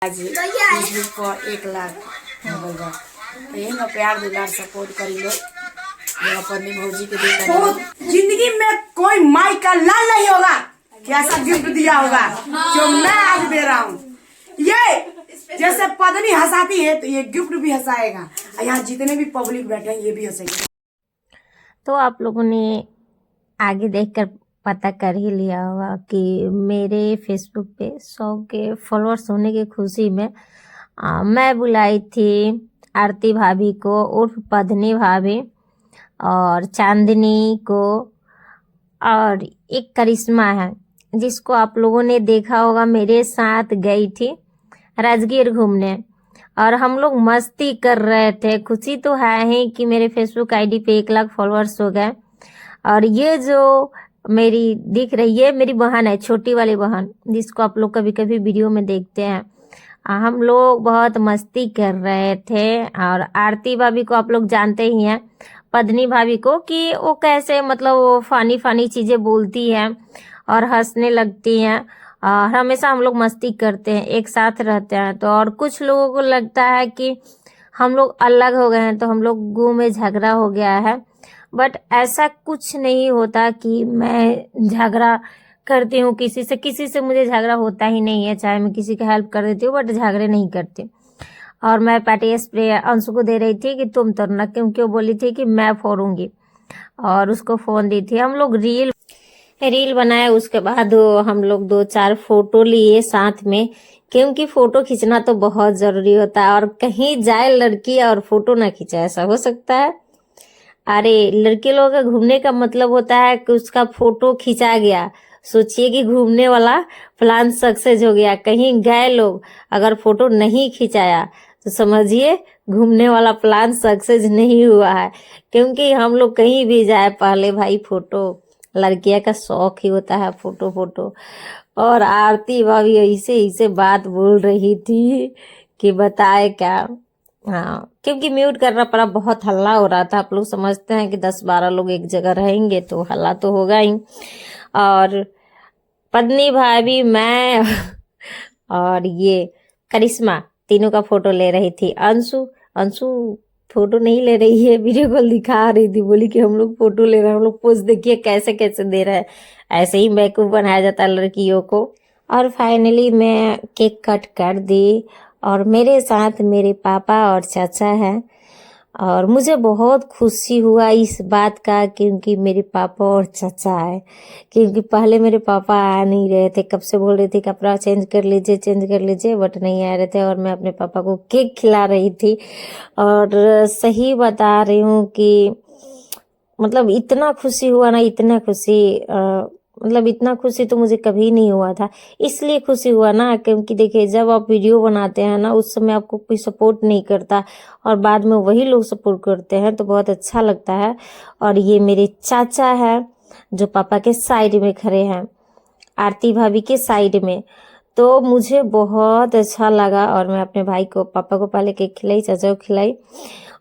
आज फेसबुक पर 1 लाख हो गया। तो यही ना प्यार दुलार सपोर्ट करी लो अपनी भौजी के देता। जिंदगी में कोई माई का लाल नहीं होगा कि ऐसा गिफ्ट दिया होगा जो मैं आज दे रहा हूँ। ये जैसे पत्नी हंसाती है तो ये गिफ्ट भी हंसाएगा। यहाँ जितने भी पब्लिक बैठे हैं ये भी हंसेंगे। तो आप लोगों ने आगे देखकर पता कर ही लिया होगा कि मेरे फेसबुक पे 100 के फॉलोअर्स होने की खुशी में मैं बुलाई थी आरती भाभी को उर्फ पद्मनी भाभी और चांदनी को, और एक करिश्मा है जिसको आप लोगों ने देखा होगा मेरे साथ गई थी राजगीर घूमने और हम लोग मस्ती कर रहे थे। खुशी तो है ही कि मेरे फेसबुक आईडी पे 1 लाख फॉलोअर्स हो गए। और ये जो मेरी दिख रही है मेरी बहन है, छोटी वाली बहन, जिसको आप लोग कभी कभी वीडियो में देखते हैं। हम लोग बहुत मस्ती कर रहे थे और आरती भाभी को आप लोग जानते ही हैं, पद्मनी भाभी को, कि वो कैसे मतलब वो फानी फानी चीजें बोलती हैं और हंसने लगती हैं। और हमेशा हम लोग मस्ती करते हैं, एक साथ रहते हैं। तो और कुछ लोगों को लगता है कि हम लोग अलग हो गए हैं, तो हम लोगों में झगड़ा हो गया है। बट ऐसा कुछ नहीं होता कि मैं झगड़ा करती हूँ किसी से मुझे झगड़ा होता ही नहीं है। चाहे मैं किसी की हेल्प कर देती हूँ बट झगड़े नहीं करती। और मैं पैटी स्प्रे अंशु को दे रही थी कि तुम तोड़ना, क्योंकि वो बोली थी कि मैं फोड़ूंगी, और उसको फोन दी थी। हम लोग रील बनाए, उसके बाद हम लोग 2-4 फोटो लिए साथ में, क्योंकि फोटो खींचना तो बहुत जरूरी होता है। और कहीं जाए लड़की और फोटो ना खींचे, ऐसा हो सकता है? अरे लड़के लोगों का घूमने का मतलब होता है कि उसका फोटो खींचा गया। सोचिए कि घूमने वाला प्लान सक्सेस हो गया। कहीं गए लोग अगर फोटो नहीं खिंचाया तो समझिए घूमने वाला प्लान सक्सेस नहीं हुआ है। क्योंकि हम लोग कहीं भी जाए पहले भाई फोटो, लड़कियां का शौक ही होता है फोटो। और आरती भाभी ऐसे बात बोल रही थी कि बताए क्या। हाँ, क्योंकि म्यूट करना पड़ा, बहुत हल्ला हो रहा था। आप लोग समझते हैं कि 10-12 लोग एक जगह रहेंगे तो हल्ला तो होगा ही। और पद्मनी भाभी, मैं और ये करिश्मा तीनों का फोटो ले रही थी। अंशु फोटो नहीं ले रही है, वीडियो कॉल दिखा रही थी, बोली कि हम लोग फोटो ले रहे हैं। हम लोग पोज देखिए कैसे कैसे दे रहे हैं। ऐसे ही बेवकूफ बनाया जाता है लड़कियों को। और फाइनली मैं केक कट कर दी और मेरे साथ मेरे पापा और चाचा हैं। और मुझे बहुत खुशी हुआ इस बात का, क्योंकि मेरे पापा और चाचा आए। क्योंकि पहले मेरे पापा आ नहीं रहे थे, कब से बोल रहे थे कपड़ा चेंज कर लीजिए, बट नहीं आ रहे थे। और मैं अपने पापा को केक खिला रही थी। और सही बता रही हूँ कि मतलब इतना खुशी हुआ ना, इतना खुशी तो मुझे कभी नहीं हुआ था। इसलिए खुशी हुआ ना क्योंकि देखिए, जब आप वीडियो बनाते हैं ना उस समय आपको कोई सपोर्ट नहीं करता और बाद में वही लोग सपोर्ट करते हैं तो बहुत अच्छा लगता है। और ये मेरे चाचा है जो पापा के साइड में खड़े हैं, आरती भाभी के साइड में। तो मुझे बहुत अच्छा लगा और मैं अपने भाई को, पापा को पहले केक खिलाई, चाचा को खिलाई।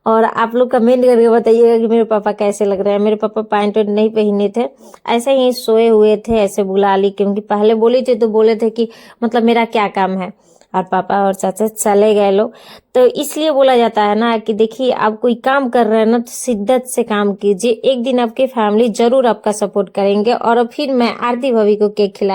और आप लोग कमेंट करके बताइएगा कि मेरे पापा कैसे लग रहे हैं। मेरे पापा पैंट नहीं पहने थे, ऐसे ही सोए हुए थे, ऐसे बुला ली क्योंकि पहले बोली थी तो बोले थे कि मतलब मेरा क्या काम है। और पापा और चाचा चले गए लोग। तो इसलिए बोला जाता है ना कि देखिए, आप कोई काम कर रहे हैं ना तो शिद्दत से काम कीजिए, एक दिन आपकी फैमिली जरूर आपका सपोर्ट करेंगे। और फिर मैं आरती भाभी को केक खिला